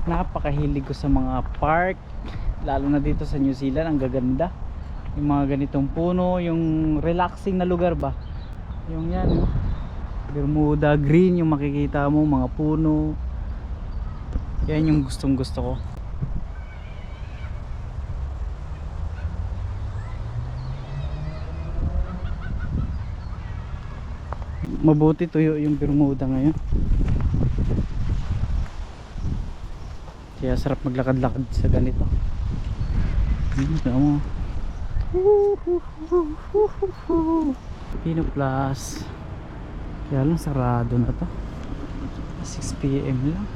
Napakahilig ko sa mga park, lalo na dito sa New Zealand. Ang gaganda yung mga ganitong puno, yung relaxing na lugar ba, yung yan Bermuda green yung makikita mo, mga puno. Yan yung gustong gusto ko. Mabuti tuyo yung Bermuda ngayon, kaya sarap maglakad-lakad sa ganito. Tama mo. Pino Plus. Kaya lang sarado na to, 6 PM lang.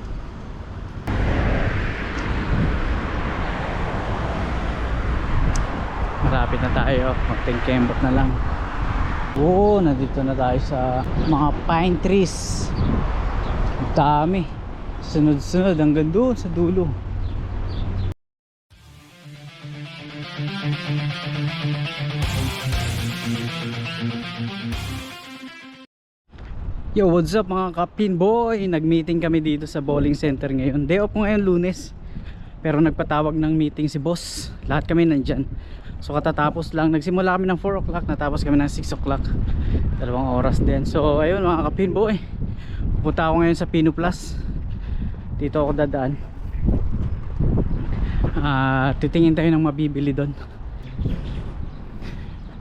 Malapit na tayo, magtingkembot na lang. Oo, nandito na tayo sa mga pine trees. Dami, sunod-sunod hanggang doon sa dulo. Yo, what's up mga kapin boy? Nag-meeting kami dito sa bowling center ngayon. Day off ko ngayon, Lunes. Pero nagpatawag ng meeting si boss. Lahat kami nandyan. So katatapos lang, nagsimula kami ng 4 o'clock, natapos kami ng 6 o'clock. 2 oras din. So ayun mga kapin boy, pupunta ako ngayon sa Pino Plus. Dito ako dadaan. Titingin tayo ng mabibili doon.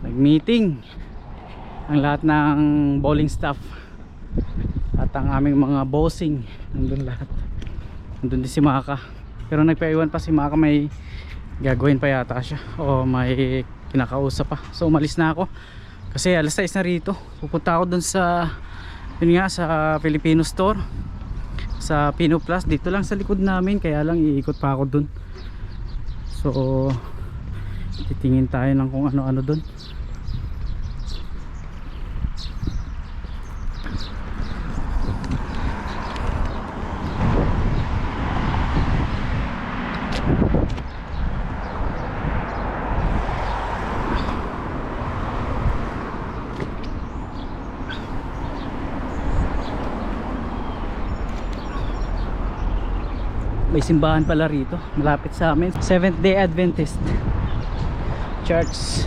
Nag-meeting ang lahat ng bowling staff at ang aming mga bossing. Nandun lahat. Nandun din si Maka. Pero nagpaiwan pa si Maka, may gagawin pa yata siya o may kinakausap pa. So umalis na ako kasi alas 6 na rito. Pupunta ako dun sa yun nga, sa Filipino store, sa Pino Plus. Dito lang sa likod namin, kaya lang iikot pa ako dun. So titingin tayo ng kung ano-ano dun. May simbahan pala rito malapit sa amin, Seventh Day Adventist Church.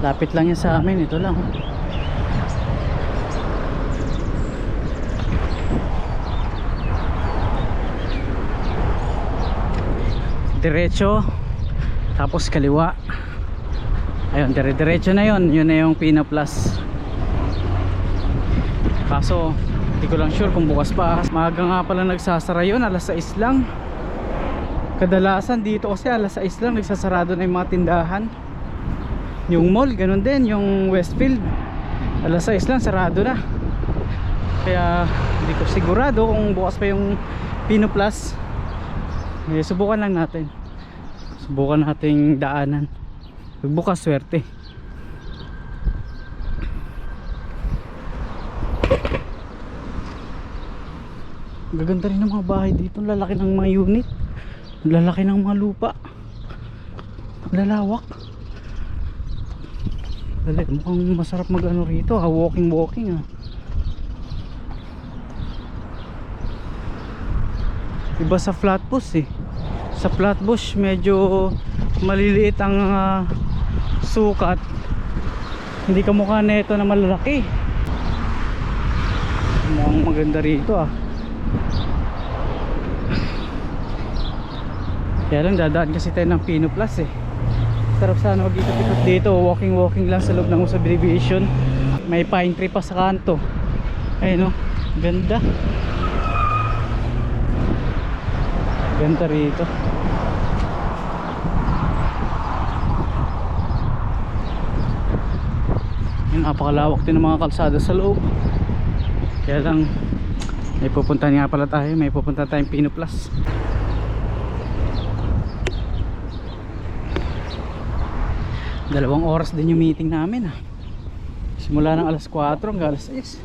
Lapit lang yan sa amin, ito lang. Diretso, tapos kaliwa. Ayun, dire-diretso na yun. Yun na yung Pino Plus. Kaso hindi ko lang sure kung bukas pa. Maaga nga pala nagsasara yun, alas 6 lang. Kadalasan dito kasi alas 6 lang nagsasarado na yung mga tindahan. Yung mall, ganun din. Yung Westfield, alas 6 lang sarado na. Kaya hindi ko sigurado kung bukas pa yung Pino Plus. Subukan lang natin. Subukan nating daanan. Bukas swerte. Gaganda rin ng mga bahay dito. Lalaki ng mga unit, lalaki ng mga lupa, lalawak. Dali, mukhang masarap mag ano rito ha. Walking iba sa Flatbush eh. Sa Flatbush medyo maliliit ang sukat. Hindi kamukha nito na malalaki. Mukhang maganda rito ah. Kaya lang dadaan kasi tayo ng Pino Plus eh. Sarap sana mag-ikot-ikot dito. Walking lang sa loob ng subdivision. May pine tree pa sa kanto. Ayun o, ganda. Ganda rito. Yung napakalawak din ng mga kalsada sa loob. Kaya lang may pupuntahan nga pala tayo. May pupuntahan tayong Pino Plus. Dalawang oras din yung meeting namin ah. Simula ng alas 4 hanggang alas 6.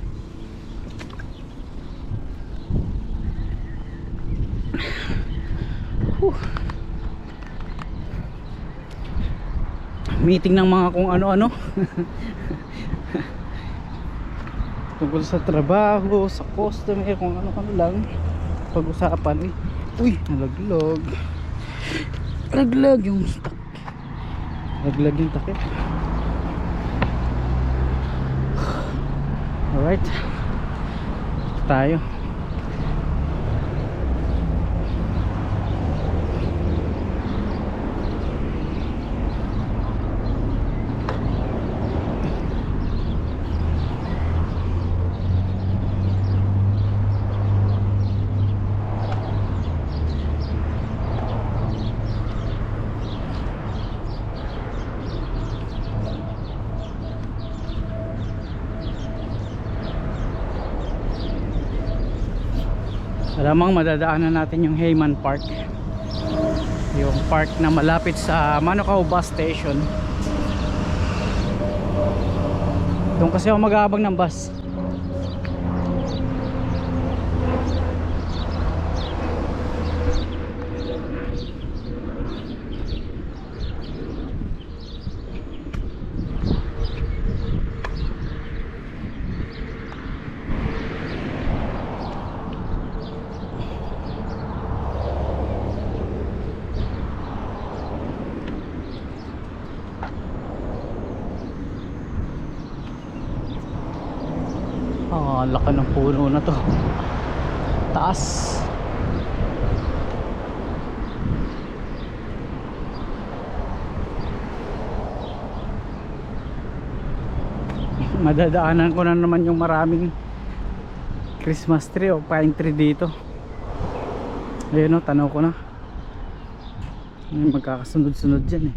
Meeting ng mga kung ano-ano. Tungkol sa trabaho, sa customer, kung ano-ano lang. pag-usapan. Uy, nalaglag. Laglag yung stock. Laglag yung takip. Alright, tayo. Alamang madadaanan natin yung Hayman Park, yung park na malapit sa Manukau bus station. Doon kasi ako mag-aabang ng bus. Laki ng puno na to, taas. Madadaanan ko na naman yung maraming Christmas tree o pine tree dito. Ayun o, tanaw ko na. Magkakasunod-sunod dyan eh.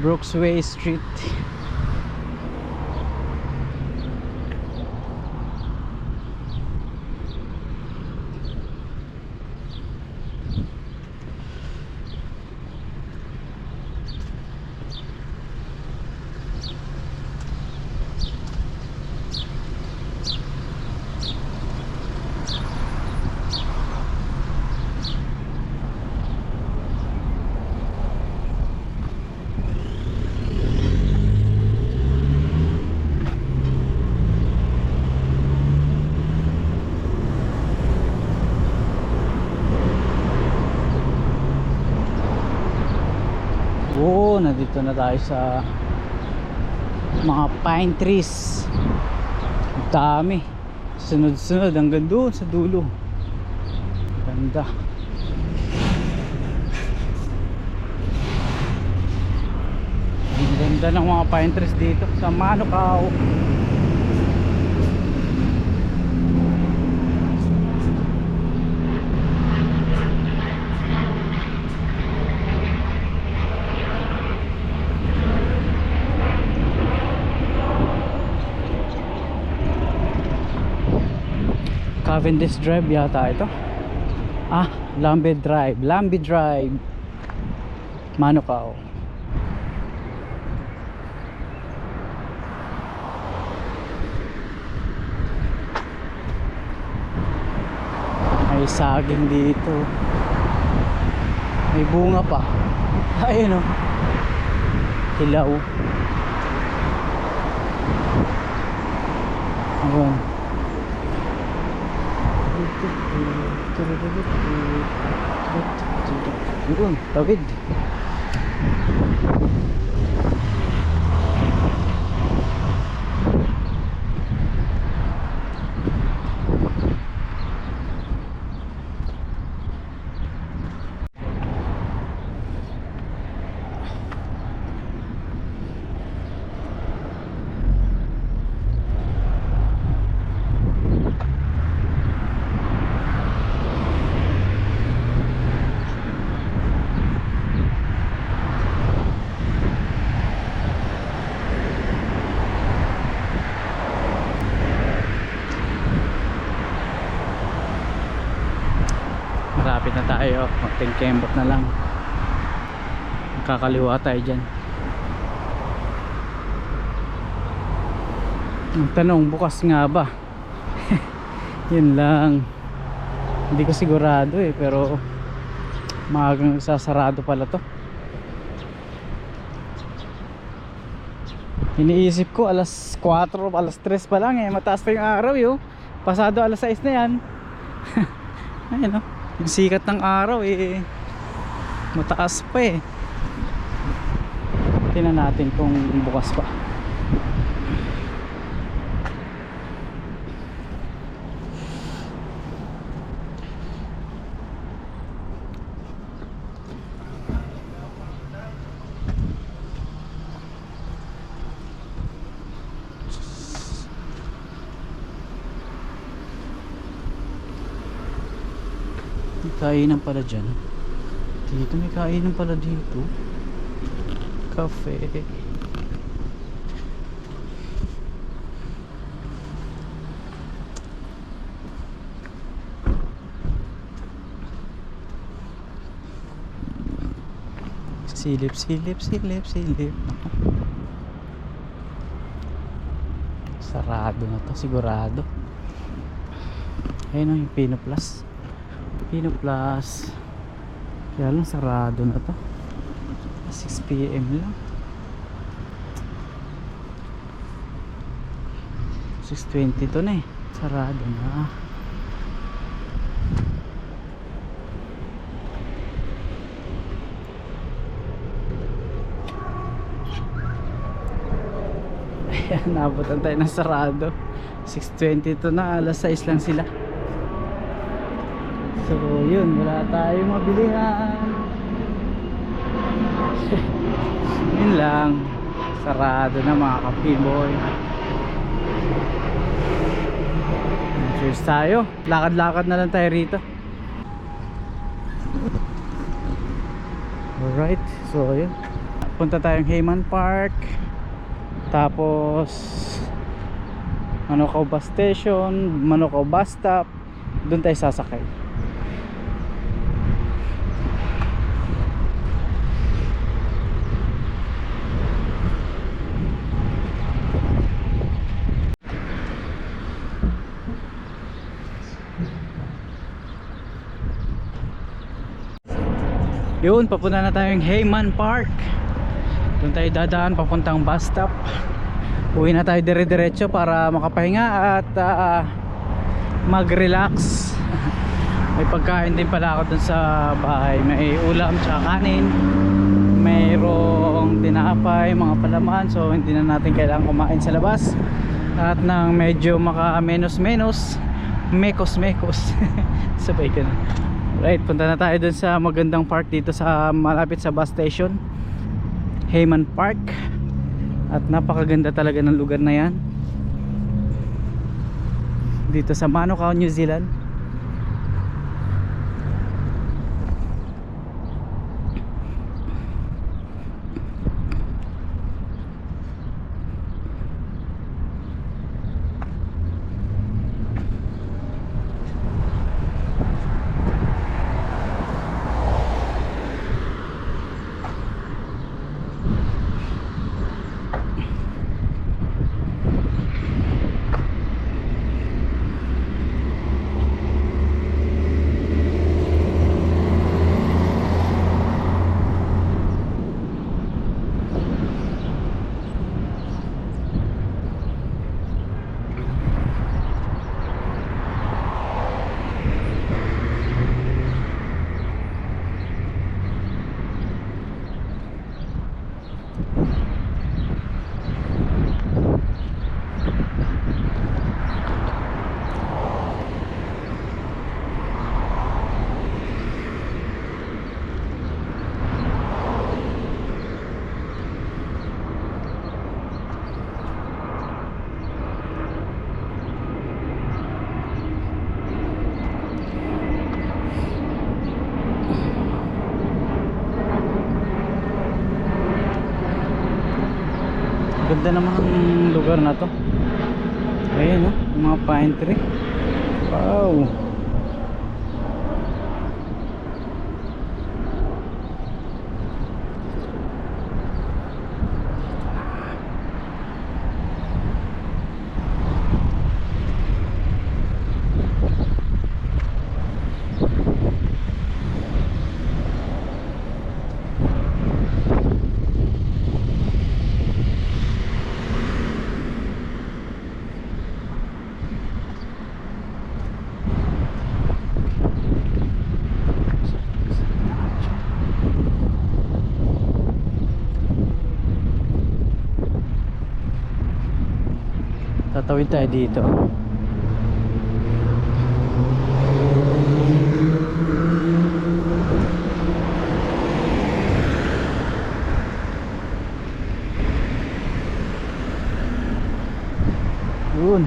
Brooksway Street. Nandito na tayo sa mga pine trees. Dami, sunod-sunod hanggang doon sa dulo. Ganda. Ang ganda ng mga pine trees dito sa Manukau. Cavendish Drive yata ito. Lambe Drive, Manukau. May saging dito. May bunga pa. Ayun o. Hilaw. Ayun. Yun, tawid. Malapit na tayo, magtingkembot na lang. Kakaliwa tayo dyan. Ang tanong, bukas nga ba? Yun lang. Hindi ko sigurado pero maagang sasarado pala to. Iniisip ko alas 4, alas 3 pa lang mataas pa yung araw pasado alas 6 na yan. Ayun yung sikat ng araw mataas pa tingnan natin kung bukas pa. May kainan pala dyan. Dito may kainan pala dito. Cafe. Silip, silip, silip, silip. Sarado na to sigurado. Ayun yung Pino Plus. Pino Plus. Kaya lang sarado na to. 6 PM lang. 6:20 to na sarado na. Ayan, nabutan tayo ng sarado. 6:20 to na, alas 6 lang sila. So yun, wala tayong mabilihan. Yun lang, sarado na mga ka-Pboy. Cheers tayo, lakad-lakad na lang tayo rito. Alright, so yun, punta tayong Hayman Park, tapos Manukau Bus Station, Manukau Bus Stop, doon tayo sasakay. Yun, papunta na tayong Hayman Park. Doon tayo dadaan papuntang bus stop. Uwi na tayo dire-diretso para makapahinga at mag-relax. May pagkain din pala ako dun sa bahay. May ulam tsaka kanin, mayroong tinapay, mga palaman. So hindi na natin kailangan kumain sa labas. At nang medyo maka-menos-menos, mekos-mekos. Sabay ka na. Right, punta na tayo dun sa magandang park dito sa malapit sa bus station, Hayman Park. At napakaganda talaga ng lugar na yan dito sa Manukau, New Zealand. Ganda naman ang lugar na to. Ayun, oh, mga pine tree. Wow. Tatawid tayo dito. Yun.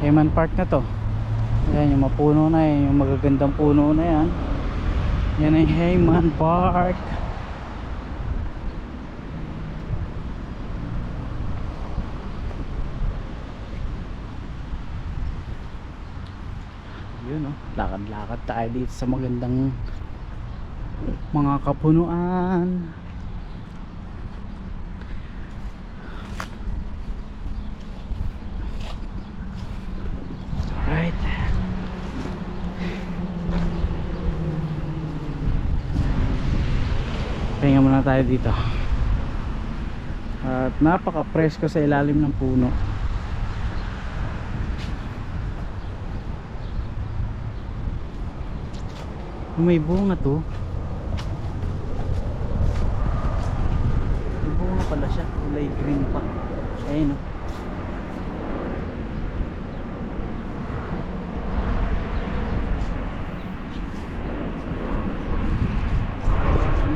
Hayman Park na to. Ayan yung mapuno na yan, yung magagandang puno na yan. Yan ay Hayman Park. Yun, oh, lakad-lakad tayo dito sa magandang mga kapunuan. Right. Pahinga muna tayo dito. At napaka-presko sa ilalim ng puno. May bunga to. May bunga pala siya. Kulay green pa. Ayun, oh.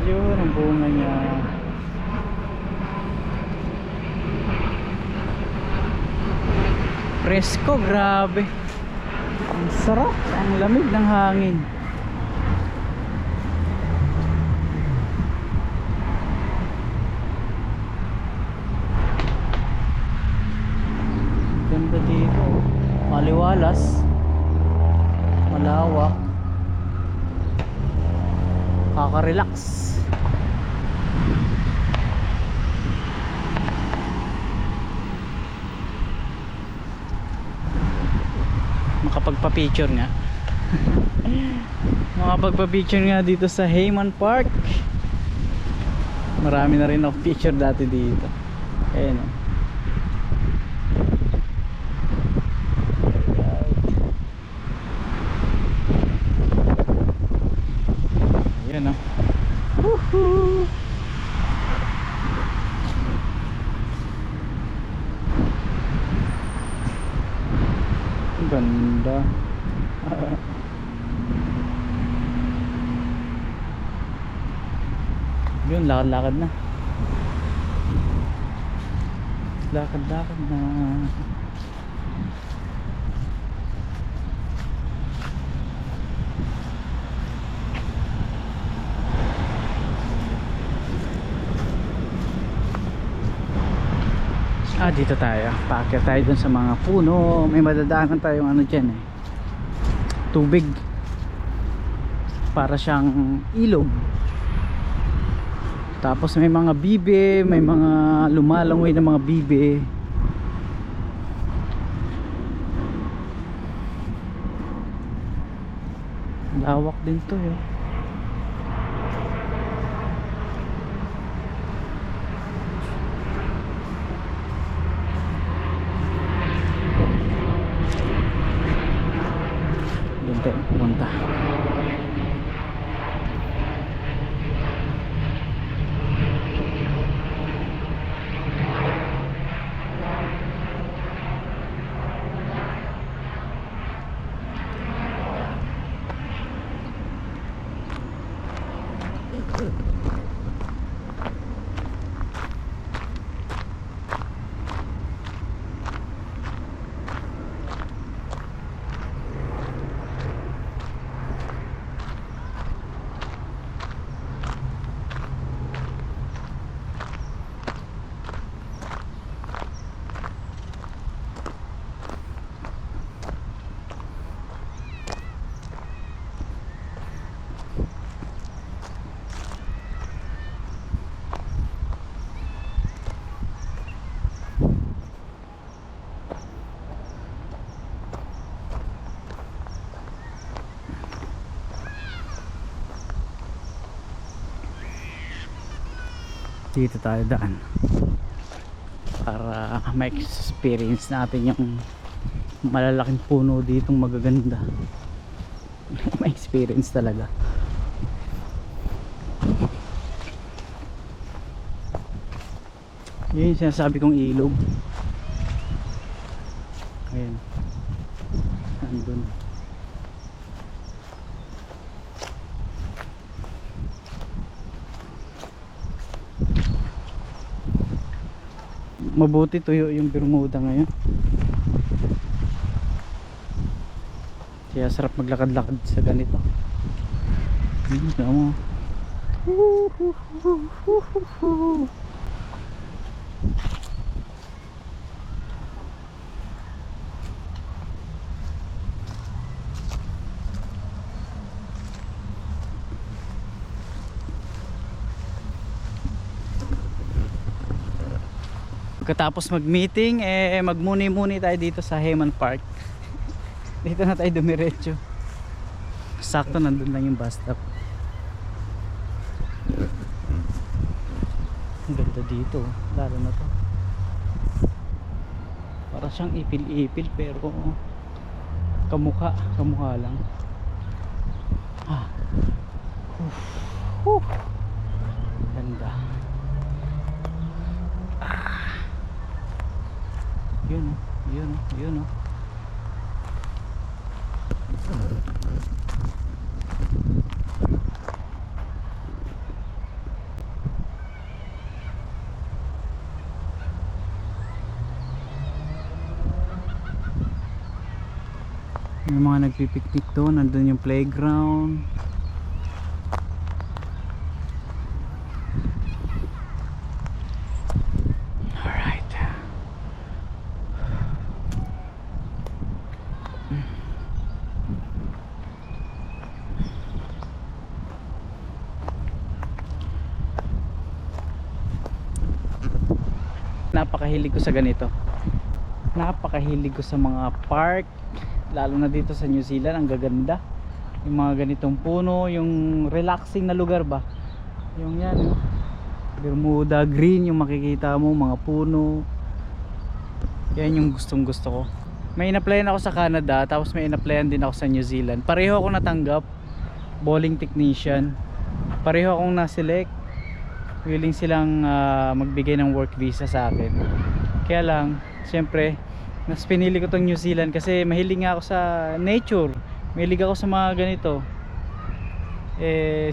Yun ang bunga niya. Presko, grabe. Ang sarap. Ang lamig ng hangin. Ganda dito. Maliwalas. Malawak. Kaka-relax. Makapagpa-picture nga. Makapagpa-picture nga dito sa Hayman Park. Marami na rin ako picture dati dito. Ayan, oh. Ayan, oh. Woohoo! Ganda. Yun, lakad-lakad na. Lakad-lakad na. Dito tayo. Paakyat tayo dun sa mga puno. May madadaanan tayong ano dyan eh. Tubig. Para siyang ilog. Tapos may mga bibe. May mga lumalangoy na mga bibe. Lawak din to eh. Punta. Dito tayo daan para ma-experience natin yung malalaking puno ditong magaganda. Ma-experience talaga. Yun yung sinasabi kong ilog. Ayan, nandun. Mabuti tuyo yung Bermuda ngayon, kaya sarap maglakad-lakad sa ganito. Tama mo. Pagkatapos mag-meeting, magmuni-muni tayo dito sa Hayman Park. Dito na tayo dumiretso. Sakto nandun lang yung bus stop. Ang ganda dito, lalo na to. Para siyang ipil-ipil pero kamukha lang. Ganda. Yun. May mga nagpipiknik doon, nandun yung playground. Napakahilig ko sa ganito. Napakahilig ko sa mga park, lalo na dito sa New Zealand. Ang gaganda yung mga ganitong puno, yung relaxing na lugar ba, yung yan Bermuda green yung makikita mo, mga puno. Yan yung gustong gusto ko. May in-applyan ako sa Canada, tapos may in-applyan din ako sa New Zealand. Pareho akong natanggap, bowling technician. Pareho akong na-select. Willing silang magbigay ng work visa sa akin. Kaya lang, siyempre, mas pinili ko tong New Zealand kasi mahilig nga ako sa nature. Mahilig ako sa mga ganito.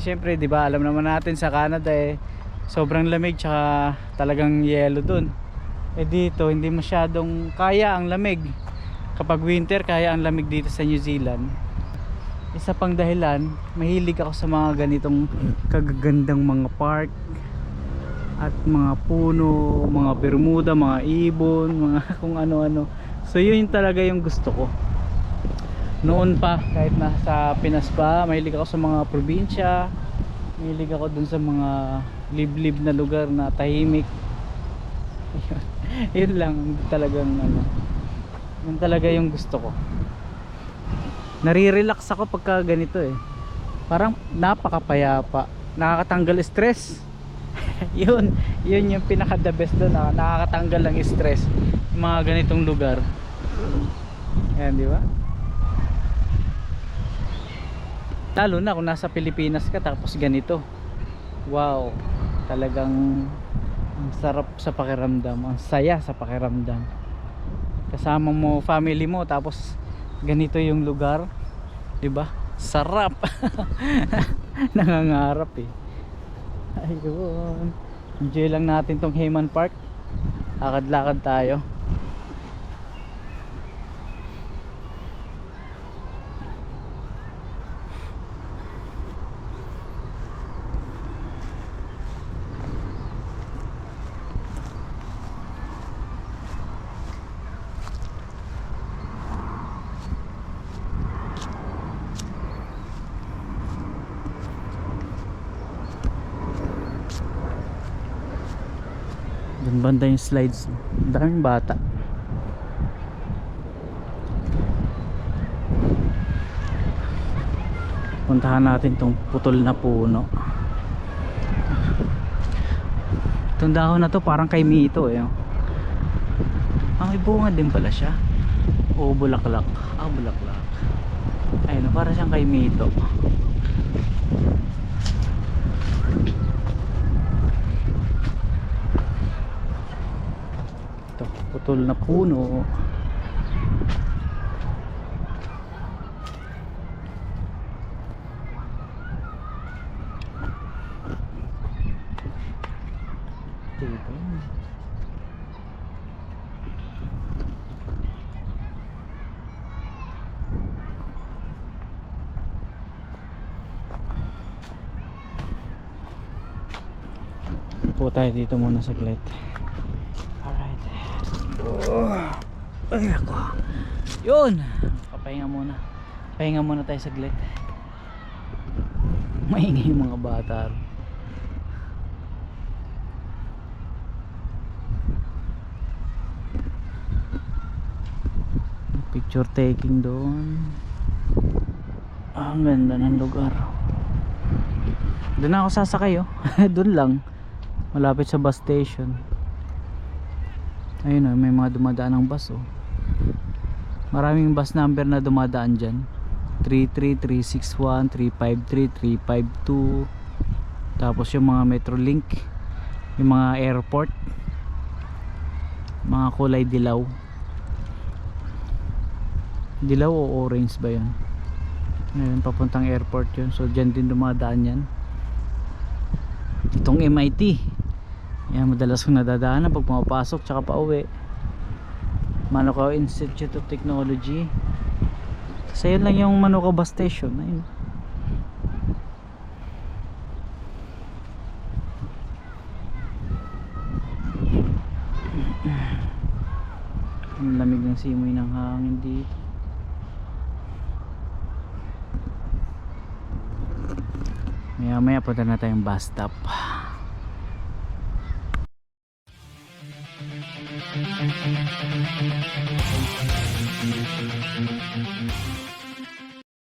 Siyempre, di ba, alam naman natin sa Canada sobrang lamig, tsaka talagang yelo dun. Dito, hindi masyadong kaya ang lamig. Kapag winter, kaya ang lamig dito sa New Zealand. Isa pang dahilan, mahilig ako sa mga ganitong kagagandang mga park at mga puno, mga Bermuda, mga ibon, mga kung ano-ano. So yun talaga yung gusto ko. Noon pa, kahit nasa Pinas pa, mahilig ako sa mga probinsya. Mahilig ako dun sa mga liblib na lugar na tahimik. Yun lang talagang yun talaga yung gusto ko. Nare-relax ako pagka ganito Parang napakapayapa, nakakatanggal stress. yun yung pinaka the best doon, nakakatanggal ng stress yung mga ganitong lugar. Ayan, di ba? Lalo na kung nasa Pilipinas ka tapos ganito, wow, talagang ang sarap sa pakiramdam, ang saya sa pakiramdam. Kasama mo family mo tapos ganito yung lugar, di ba? Sarap. Nangangarap Ayun, enjoy lang natin tong Hayman Park. Lakad-lakad tayo. Doon banda yung slides, daming bata. Puntahan natin tong putol na puno. Itong dahon na to parang kay Mito eh. May bunga din pala siya. O bulaklak. Bulaklak. Ayun, para siyang kay Mito. Ito, putol na puno. Dito. Po tayo dito muna saglit. Alright. Ay ako. Yun. Papahinga muna. Pahinga muna tayo saglit. Maingay yung mga bata. Picture taking doon. Ang ganda ng lugar. Doon ako sasakay oh. Doon lang. Malapit sa bus station. Ayun oh, may mga dumadaan ng bus oh. Maraming bus number na dumadaan dyan. 33361, 353, 352. Tapos yung mga Metrolink, yung mga airport, mga kulay dilaw. Dilaw o orange ba yun? Ngayon papuntang airport yun. So dyan din dumadaan yan. Itong MIT, yan madalas kong nadadaanan pag pumapasok tsaka pa uwi. Manukau Institute of Technology. So yun lang yung Manukau bus station. Ayun. Ang lamig ng simoy ng hangin dito. Maya maya punta na tayong bus stop.